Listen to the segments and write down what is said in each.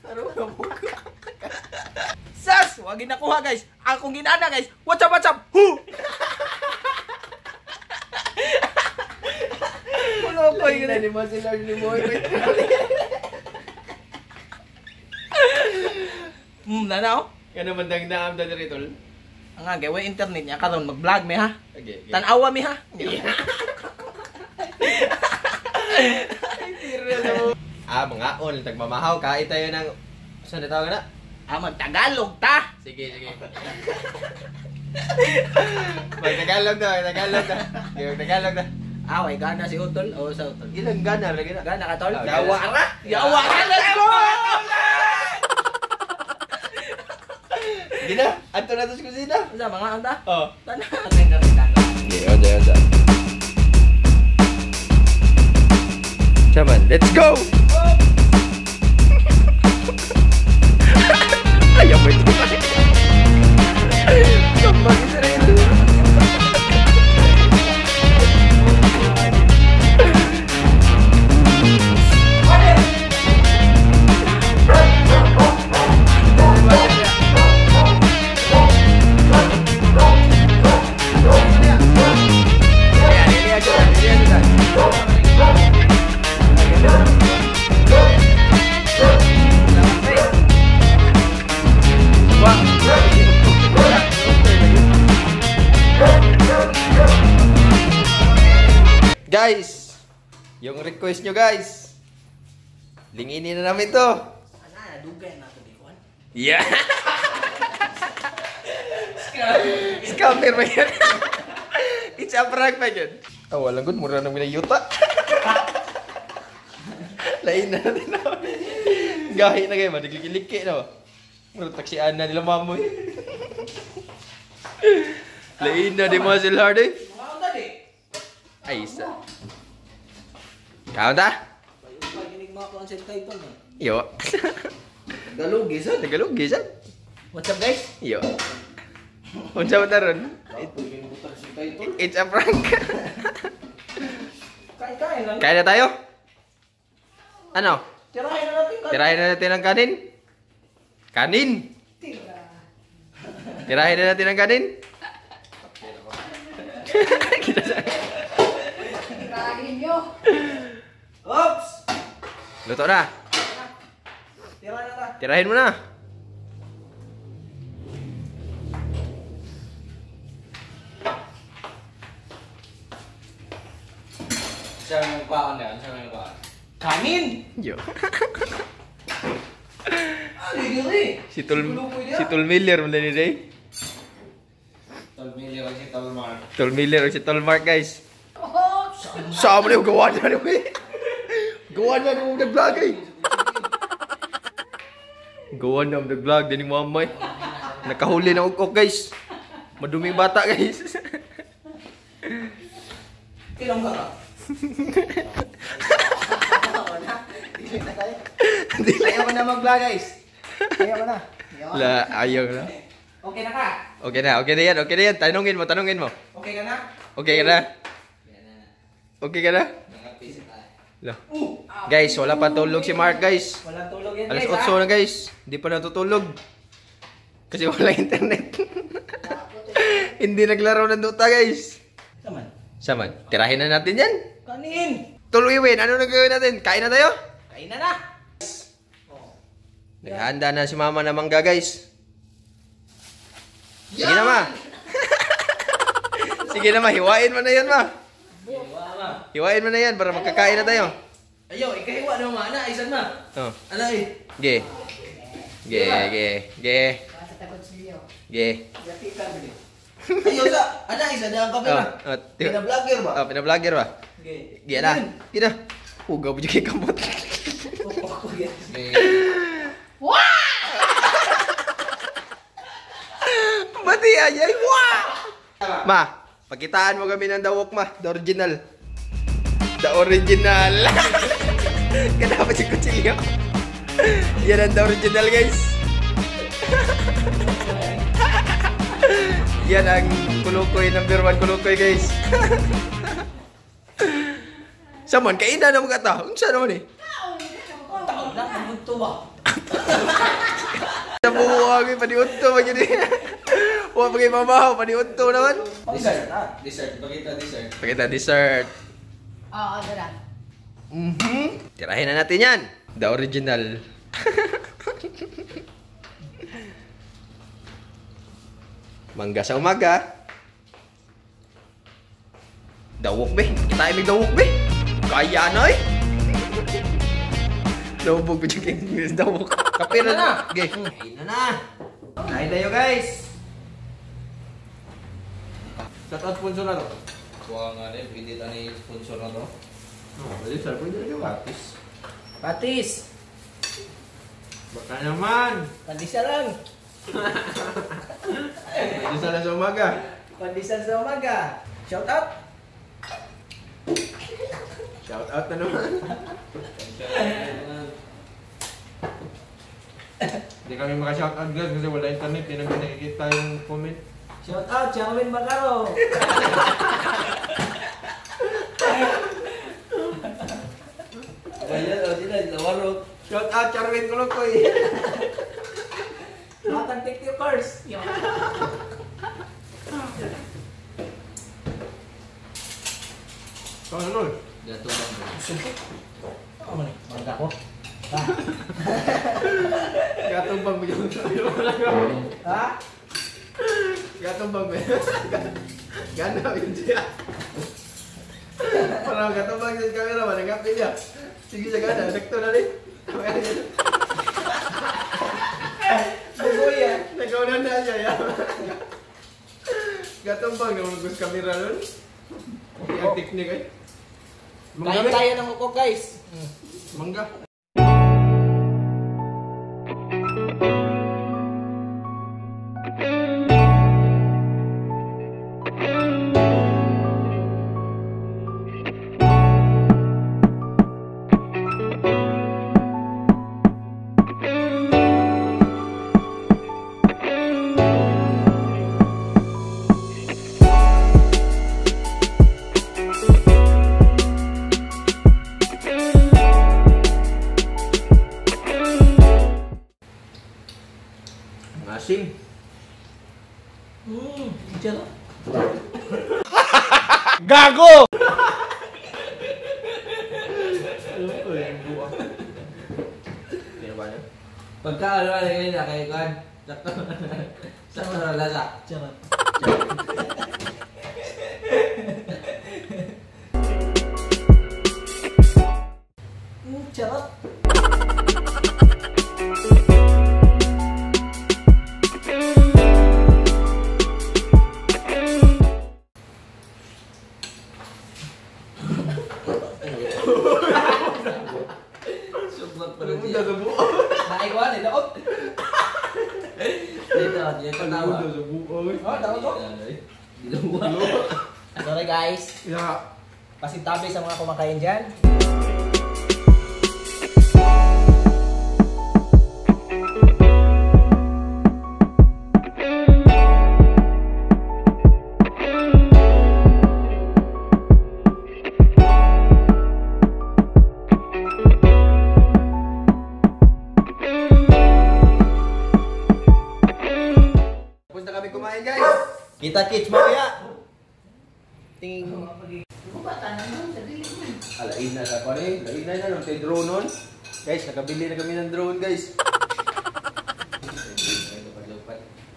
Ano ka mo? Sas! Wag ginakuha guys. Akong ginana guys. What's up, what's up? Hu! Pulo ko yun. Ni Muscle Hard ni Boy. Nanaw? Kano man dang naam dali rito? Ang nga, gawin internet niya karon mag-vlog mi ha. Okay. Tanawa mi ha. Mga on, tagmamahaw ka. Tayo ng... Saan na tawag na? Mag-Tagalog ta. Sige. Mag-Tagalog na. Mag-Tagalog na. Away gana si Utol o sa Utol. Ilang gana, lagi na. Gana ka tol? Yawa ra! Yawa ra! Let's go! Gina, ato na to sa kusina. Sa mga anda? Oh. Tana. Ating karitano. Okay, onda. Chaman, let's go! Ayaw mo ito. Chaman, isa rin. Guys, yung request nyo guys, linginin na namin to. Ana, dugay na ito dikuan. Yeah! Scammer ba yan? It's a prank ba yan? Oh, walang good, mura nang minayuta. Lain na natin na. Gahi na kayo, madiglikiliki na ba? Mura taksiaan na nila mamoy. Lain na, di Muscle Hard eh. Mga anda di. Ay, isa. Kaon ta? Paginig mga concept kayo ito. Yo. Galugi sa. Nagalugi siya. What's up guys? Yo. Unsa mo taron? It's a prank. Kain-kain lang. Kain na tayo? Ano? Tirahin na natin. Tirahin na natin ang kanin? Kanin? Tirahin na natin ang kanin? Tirahin nyo. Oops! Luto na. Tirahin na ta. Tirahin mo na. Saan yung kuhaan na yan? Saan yung kuhaan? Kanin! Yo. Ah, dili. Si Tol Miller mo na ni Day. Tolmili lang si Tolmar. Tol Miller o si Tol Mark guys. Oh, Sama na yung gawa na ni Way. Gawa na yung nag-vlog eh. Gawa na yung nag-vlog din yung mamay. Nakahuli na ukok guys. Maduming bata guys. Ilang ka ka? Ayaw ko na mag-vlog guys. Ayaw ko na. La, ayaw na. Okay na ka? Okay na yan. Tanungin mo. Okay ka na? Okay ka na? Okay ka na? La. Guys, wala pa tulog si Mark guys. Walang tulog yan Alas guys 8 na guys. Hindi pa natutulog. Kasi wala internet. Hindi naglaro ng Dota guys. Saman. Saman, tirahin na natin yan. Kanin! Tuloy win. Ano nagawin natin? Kain na tayo? Kain na na! Naghahanda na si mama ng mangga guys. Sige na ma. Sige na ma, hiwain mo na yan ma. Hiwain mo na yan para magkakain na tayo. Ayaw, ikahiwa na mga anak. Isan ma. Oh. Ano eh? Ge. Basta takot sa'yo. Ge. Ayaw sa. Anak, isa na ang kape na. Pina-vlogger ba? Oh, pina-vlogger ba? Okay. Ge na. Ge na. Hugaw mo dyan kay kamot. Bati ayay. Wow! Ma, pakitaan mo kami ng dawok ma. The original. The original. Kenapa si kutsilyo? Yan ang the original guys. Yan ang kulukoy, number 1 kulukoy guys. Saman, kainan na mga ta. Unsa naman eh? Taon na, ang bunto ba? Nabuhuang paniunto magini. Wa pagi mabaho paniunto naman. Dessert. Dessert. Pakita dessert. Oo, ganun. Tirahin na natin yan. The original. Mangga sa umaga. Dawok be. Kita ay may dawok be. Kaya na eh. Lubog ko yung English dawok. Kapira na. Okay. Kain na na. Kain tayo guys. Shout out sponsor na to. Kuha nga rin. Pwede na ni sponsor na to. Pwede sir. Pwede na yung Patis. Patis. Baka naman. Pandesal lang. Isa na sa umaga. Pandesal sa umaga. Shout out. Shout out na naman. Hindi kami maka-shout out guys kasi wala internet, hindi namin nakikita yung comment. Shout out, Charwin Macaro. Kaya sila, lawaro. Shout out Charwin Kolokoy. Lahat ng TikTokers. So ano? Gato lang bro. Ano man eh? Mangga ko. Gatong bang bigyan tayo. Ha? Gatong bang bigyan. Ganda yun siya. Parang gatong bang sa camera man. Nagapin niya. Sige siya ganda. Sakto na rin. Bugoy yan. Nagaunan na siya. Ya. Gatong bang namugus camera nun. Yung teknik eh. Kain tayo ng ukok guys. Mangga. Asim. Diyan. Gago! Pagka ano na ganyan na kay Kwan. Sakto na lasa. Charot. Charot. Sublak pa rin Udah siya. sa buo. Naiwan eh, daot. Dito, diyan ka tawa. Udah sa buo. Oh, daot ko. Dilawa. Sorry guys. Ya. Pasintabi sa mga kumakain dyan. Tapos na kami kumain guys. Kita kits mamaya. Ting. Alain na sa pare. Alain na nung tayo drone nun. Guys, nakabili na kami ng drone guys.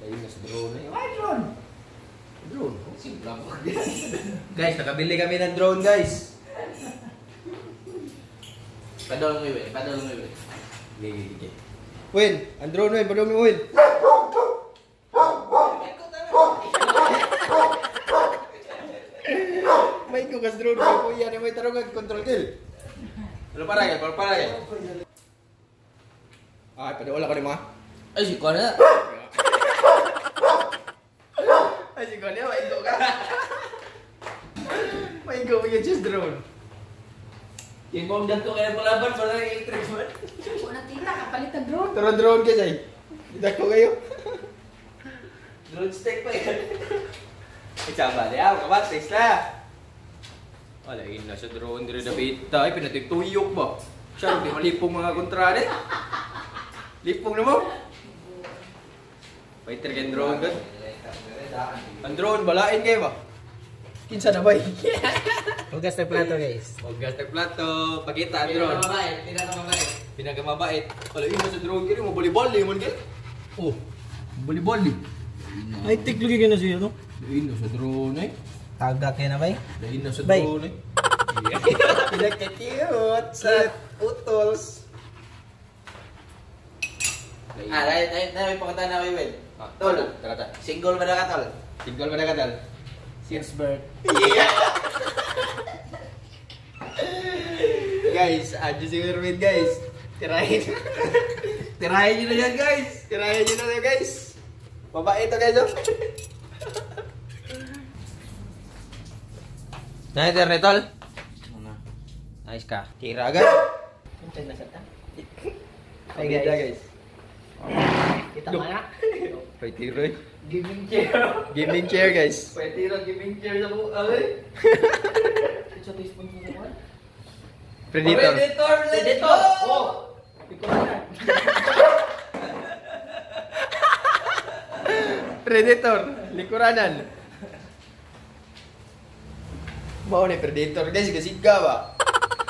Alain na sa drone eh. Ay, drone. Drone? Simple po. Guys, nakabili kami ng drone guys. Padol mo yun. Padol mo yun. Gigi. Win, ang drone Win, padong mo Win. May kukas drone ko kuya na may tarungan control kill. Ano para yan? Para yan? Ay, padawala ko ni mga. Ay, si Kwan na. Ay, siguro niya, maingo ka. Maingo mo yung chest drone. Yung bong dyan ko kaya palaban para yung electric man. Wala tita, kapalit ng drone. Tara drone guys ay. Idak ko kayo. Drone stick pa yan. Itsaba niya. Kabatis na. Wala, yun na sa drone. Dire na bita. Ay, pinatituyok ba? Siya, hindi malipong mga kontrade. Lipong na mo. Waiter kay drone gud. Ang drone balain kay ba? Kinsa na bay? Hugas na plato guys. Hugas ng plato, pakita ang drone. Pinakamabait. Wala imo sa drone kini mo bali-bali man kay. Oh. Bali-bali. Ay, tiklagi ka na siya, no? Ino sa drone eh. Tagak yan na ba eh? Ino sa Bay. drone eh. Pinagkakiyot sa utols. May pakita na kayo, Will. Tol, tara. Single ba na ka, tol? Tinggal ba na ka, Tol? Since birth. Guys, adyo si Irwin, guys. Tirahin. Tirahin nyo na yan, guys. Tirahin nyo na yan, guys. Babae ito, guys. Na-enter ni Tol. Nice ka. Tira agad. Kuncay na sata. Ay, guys. Kita mo na. Pwede tira. Giving chair. Gaming chair, guys. Pwede tira giving chair sa buka, eh. Sa teaspoon mo naman. Predator. Let's go! Oh! Ikaw na. Predator. Likuranan. Mau ni Predator, guys. Gasiga ba?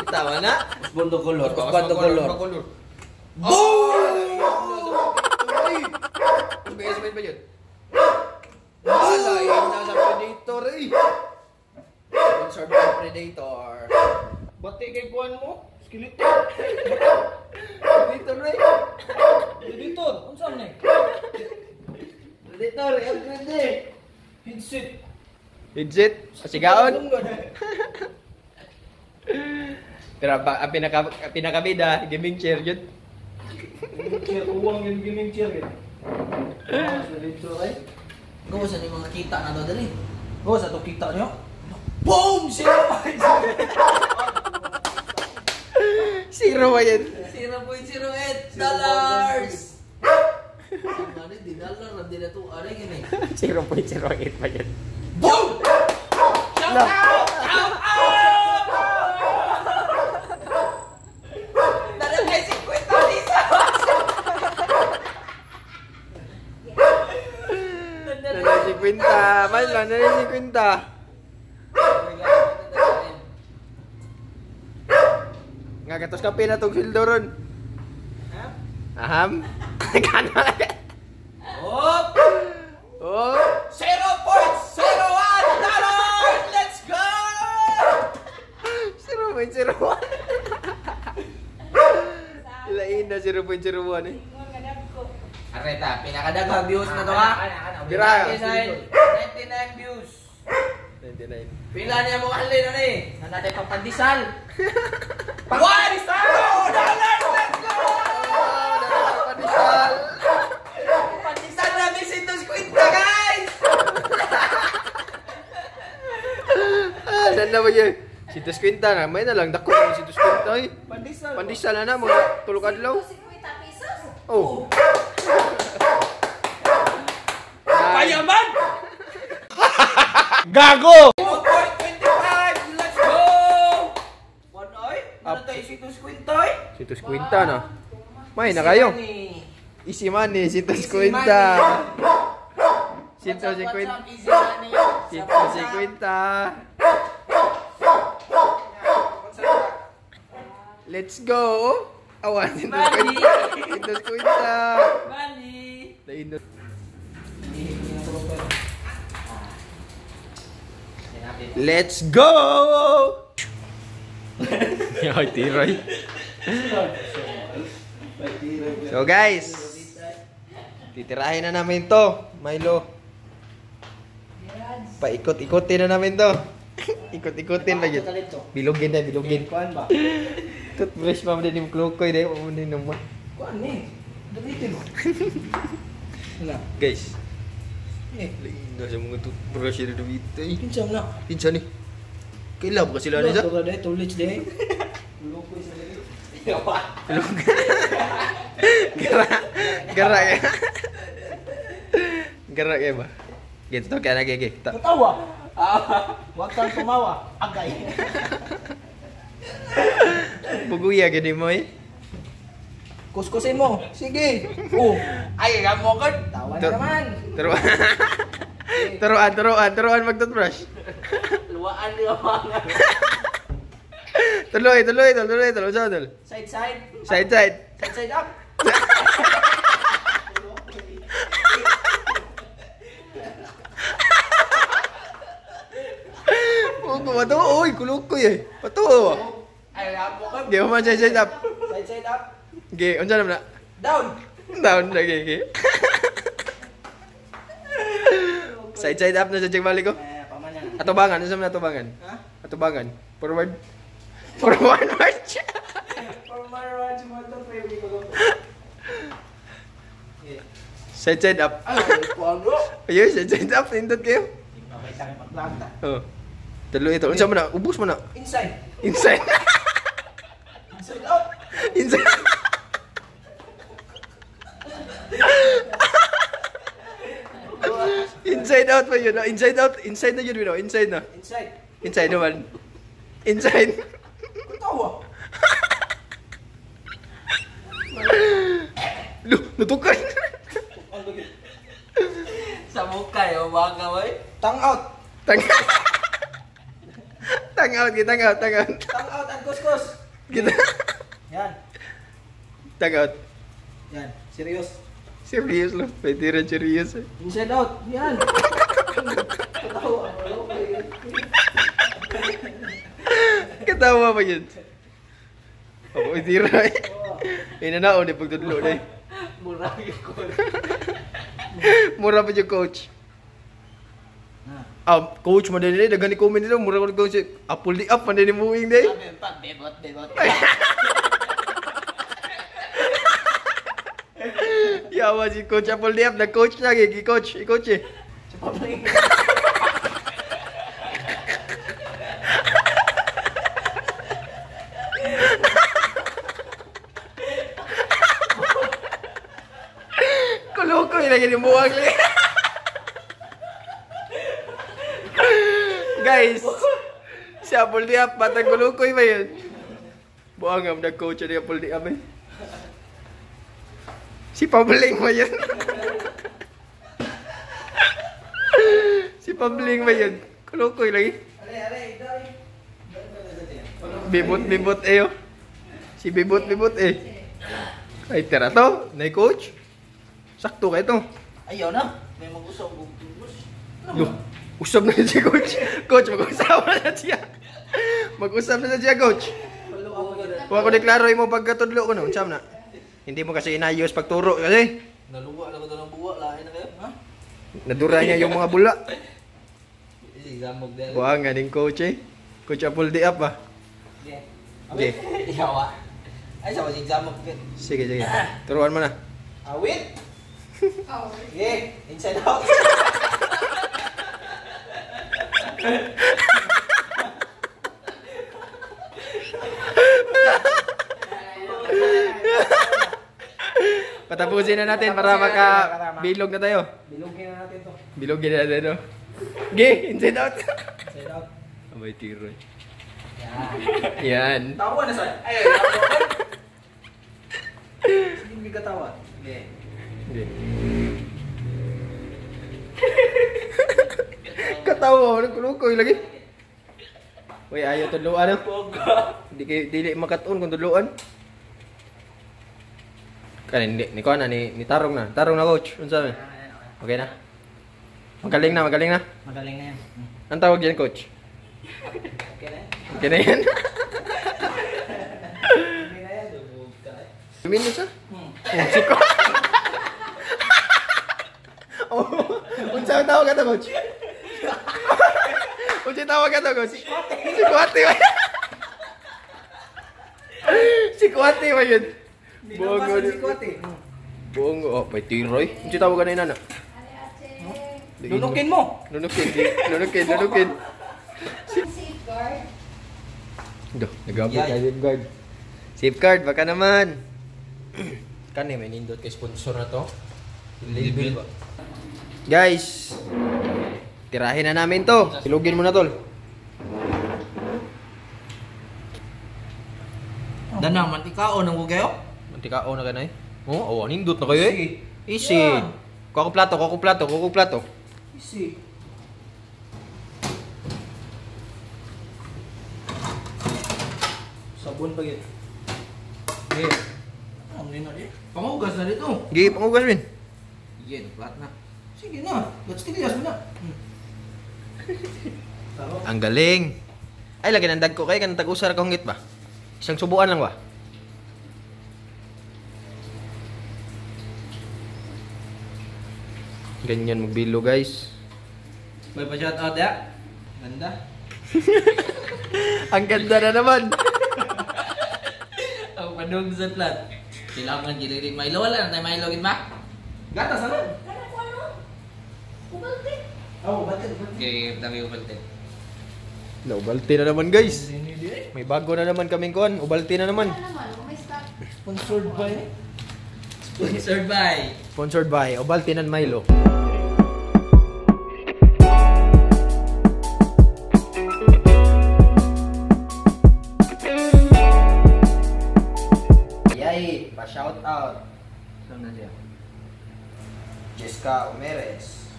Kita mana? Usbondo color. Usbondo color. Boom! Guys, main ba yun? Alay, nasa Predator eh. Conserve ng Predator. Bati kay kuhan mo. Skeleton. Predator eh. Editor. Ano saan na eh? Predator, upgrade eh. Headset. Legit. Pasigaon. Pero ang pinakabida, gaming chair yun. Chair. Uwang yung gaming chair eh. Sa dito ay. Gawa sa mga kita na daw dali. Oh, sa to kita nyo. Boom! 0.0! 0 ba yun? $0.08! Ano, di dollar, hindi na ito. Ano yun eh? 0.08 ba yun? Boom! Shout out! Shout out! Nalagay 50 pesos! Nala 50. Man lang, nala 50. Nga gatos kape na tong sildo ron. Aham? Gana lang. Op! Oh! $0.01! Let's go! 0.01. Ilain na 0.01 eh. Areta, pinakadaghang views na to ha? Gira. 99 views. 99. Pila niya mo kalin ano eh? Nanatay pang pandisal. $1! Let's go! Pandisal. Pandesal namin si 250 guys! Saan na ba yun? Si Tusquinta na. May na lang. Dako na si Tusquinta eh. Pandisal. Pandisal na mga tulog adlaw. Oh. Payaman! Gago! 1.25! Let's go! Manoy? Ano tayo si 250? Si Tusquinta na. May na kayo. Easy money, si Tusquinta. Si Tusquinta. Si Tusquinta. Let's go. Awan si Tusquinta. Si Tusquinta. Money! Lain. Let's go! Ay, tiray. So guys, titirahin na namin to, Milo. Paikot-ikotin na namin to. Ikot-ikotin lagi. Bilugin na, bilugin. Kuhan ba? Toothbrush pa din yung klukoy dahil pa din naman. Kuhan eh. Dalitin mo. Wala. Guys, Eh, lain na sa mga toothbrush na dito. kinsam na. Pinsa ni. Kailan ba sila nisa? Tura dahil, tulis dahil. Lukoy sa dahil. Gara kaya. Gara kaya ba? Gitu kaya lagi gitu. Katawa. Huwag kang tumawa. Agay. Buguya gini mo eh. Kuskusin mo. Sige. Oh. Ay, mo ko. Tawan Tur- naman. Turuan mag-toothbrush. Luwaan di mga. Tuloy, sa tol. Side side. Side. Side side up. Pato, oy, kulukoy eh. Pato. Ay, mo ko. Ge man side up. Side side up. Ge, unsa naman na? Down. Down lagi ge. Side up na sa balik ko. Paman yan. Atubangan, unsa man atubangan? Ha? Atubangan. Forward. Forward march. Paman mo to baby ko. Side up. Ay, kuwalo. Ayun, side up, nindot kayo. Okay, tayo magplanta. Oh. Tuloy ito. Unsa man na? Ubos man na. Inside. Inside. Inside out. Inside. Inside out pa yun. Inside out. Inside na yun. Inside na. Inside. Inside naman. Inside. Kutawa. Natukan. Sa mukha yung mga boy. Tongue out. Tang out. Tongue out and kuskus. Kita. Yan. Tang out. Yan. Serious. Serious lo. Pwede rin serious eh. Inside out. Yan. Kutawa. Katawa pa yun. Ako itira eh. Inanaon eh pagtudlo na eh. Murag ko. Mura pa yung coach. Coach mo din eh. Dagan ni comment nila. Mura ko coach. Apple di up. Panday ni moving day. Pa, bebot. Yawa si coach Apple di up. Nag-coach lagi. I-coach eh. Kulukoy lagi ni buwag lagi. Guys, si Apple di up. Batang kulukoy ba yun? Buwag ang nag-coach ni Apple di up eh. Si Pabling ba yun? Si Pabling ba yun? Kulukoy lagi. Bibot eh oh. Si bibot eh. Ay tira to, na coach. Sakto kayo to. Ayaw na. May mag-usap ko. Loh, usap na si coach. Coach, mag-usap na siya. Mag-usap na siya, coach. Kung ako deklaro mo pagkatudlo ko no, unsam na. Hindi mo kasi inayos pagturo kasi. Naluwa lang ko ng buwa. Lain na kayo. Ha? Nadura niya yung mga bula. Isamog din. Buha nga din coach eh. Coach Apple di up ah. Okay. Yawa. Ay, sa wasing samog din. Sige. Turuan mo na. Awit. Okay. Inside out. Patapusin na natin para maka-bilog na tayo. Bilugin na natin to. Bilogin na natin no. Ge, inside out. Inside out. Abay tiro. Yan. Yan. Tawa na sa. Ay, hindi ka tawa. Okay. Ge. Katawa, nagkulukoy lagi. Uy, ayaw tudloan no. Dili makatuon kung tudloan. Kan hindi, ni ko na ni tarong na. Tarong na coach. Unsa man? Okay na. Magaling na. Magaling na yan. Ang tawag diyan coach? Okay na yan. Okay na yan. Okay na yan. Minus ah. Oh, siko. Oh, unsa tawag ka to coach? Unsa tawag ka to coach? Sikwate ba? Sikwate ba yun? Buong Binabasa si Kote. Buong oh, may tiroy. Unsa tawag ka na inana? Lunukin mo. Lunukin. Safeguard. Duh, nagabot ka safeguard. Safeguard, baka naman. Kani may nindot kay sponsor na to. Label ba? Guys, tirahin na namin to. Silugin mo na tol. Danang mantikao nang ko kayo? Tika na ka na eh. Oh, nindot na kayo eh. Easy. Yeah. Kuha ko plato. Easy. Sabon pa yun. Okay. Ang nina di. Pangugas na dito. Gigi, pangugas Win. Yan, flat na. Sige na. Let's tilias mo na. Taro. Ang galing. Ay, lagi ng dag ko kay kanang tag-usar ka hungit ba? Isang subuan lang ba? Ganyan magbilo guys. May pa-shout out ya. Ganda. Ang ganda na naman. Ang panong sa flat. Kailangan giliring Milo. Wala na tayo Milo, gitma? Gatas ano? Oh, batin. Okay, dami upalte. Naubalti na naman guys. Hindi di eh. May bago na naman kaming kuan. Ubalti na naman. Sponsored by Sponsored by. Sponsored by Ubalti and Milo. Yay, pa-shout out. Saan na siya? Jessica Umeres.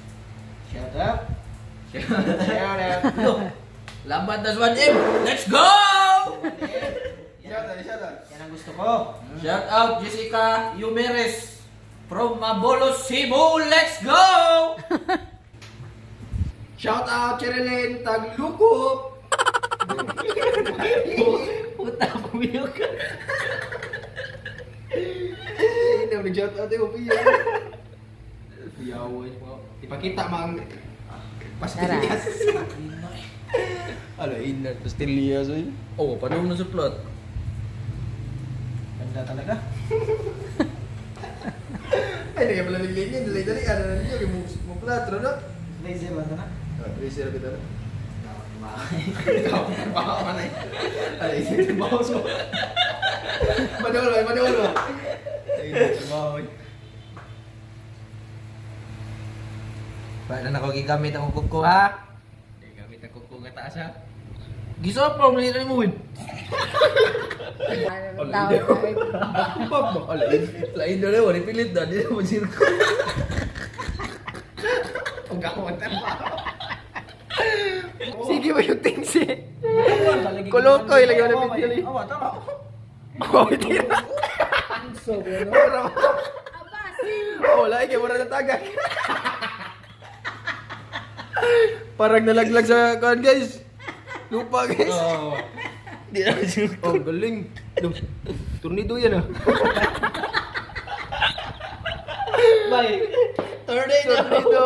Shut up. Shout out. Lambat na 1M. Let's go! Shout out. Yan ang gusto ko. Shout out Jessica Yumeres from Mabolos, Cebu. Let's go! Shout out Cherilyn Taglukup. Puta, pumiyok ka. Hindi mo nag-shout out eh, upiyaw. Upiyawan mo. Ipakita mang pastillas. Ala, inan pastillas oy. Oh, panong na sa plot. Ganda talaga. Ay, nagay pala naglinyan. Dali-dali, ano na ninyo. Mo platro, no? Lazy ba ito na? Racer kita na. Ikaw, baka ka na eh. Ay, bawas mo. Manol mo. Ay, bawas. Paano na ako gigamit ang kuko ha? Hindi gamit ang kuko nga taas ha? Gisop mo, mali na mo win. Lain na rin, pilit na. Hindi na mo sirko. Ang gawin na pa. Sige ba yung things eh? Kolokoy, lagi mo na video eh. Awa, tama. Oh, hindi na. So, ano? Oh, lagi kayo mura na tagak. Parang nalaglag sa kuhan guys. Lupa guys. Oh. Di na sirko. Oh, galing. Tornado yan ah. Bye. Tornado.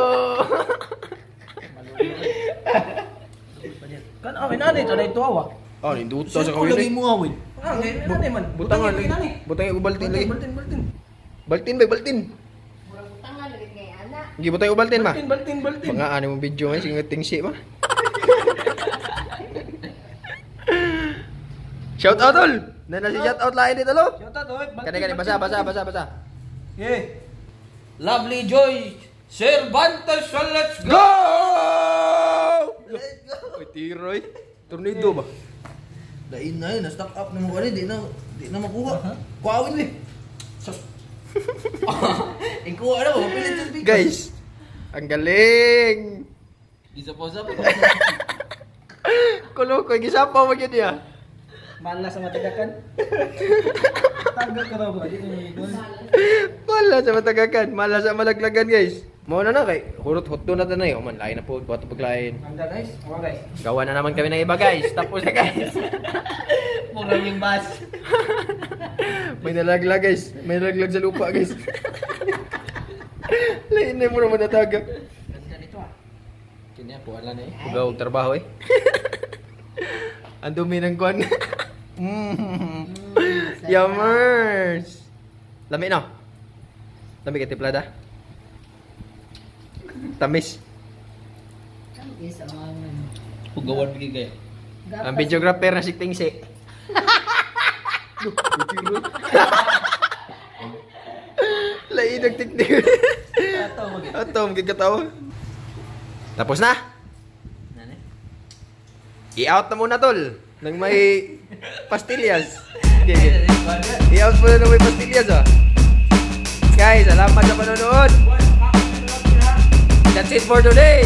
Kan awin na dito, na ito awa. Oh, ninduto sa Saan ko kawin lagi eh. mo awin? Ah, ngayon na naman. Butangan lagi. lagi. Butang yung ubaltin lagi. Baltin. Baltin ba? Baltin. Hindi butang yung ubaltin ma. Baltin. Mga ano mong video nga, sige tingsi ma. Shout out tol. Na si shout out lain dito lo. Shout out, oy. Kani basa. Yeah. Lovely Joy Cervantes, let's go! Go! Let's go. Oy tiroy. Tornado ba? Lain na yun, na-stock up na mo ka di na makuha. Kuawin eh. Sus. Ikuha na mo, pilit sa speaker. Guys, ang galing. Isa po sa Kulo ko gisapa mo gyud ya. Malas sa matagakan. Tagak ka raw ba? Di ko gol. Mala sa matagakan, mala sa malaglagan guys. Mao na kay hurot hotdo na tanay. O man lain na po bato paglain. Ganda guys. Awa guys. Gawa na naman kami ng iba guys. Tapos na guys. Murang yung bus. May nalaglag guys. May nalaglag sa lupa guys. Lain na mo naman natagak. Ganda nito ah. Kanya po, ala na eh. Hugaw trabaho eh. Ang dumi ng kuwan. Yummers. Lami na. Lami ka tiplada. Tamis. Hugawan bigay kayo. Ang videographer na si Tingsi. Lain ang tiktik. Tato mo gaya. Ato, magkikatawa. Tapos na. Nani? I-out na muna tol. Nang may pastillas. Okay. I-out mo na ng may pastillas ah. Guys, salamat sa panonood. That's it for today.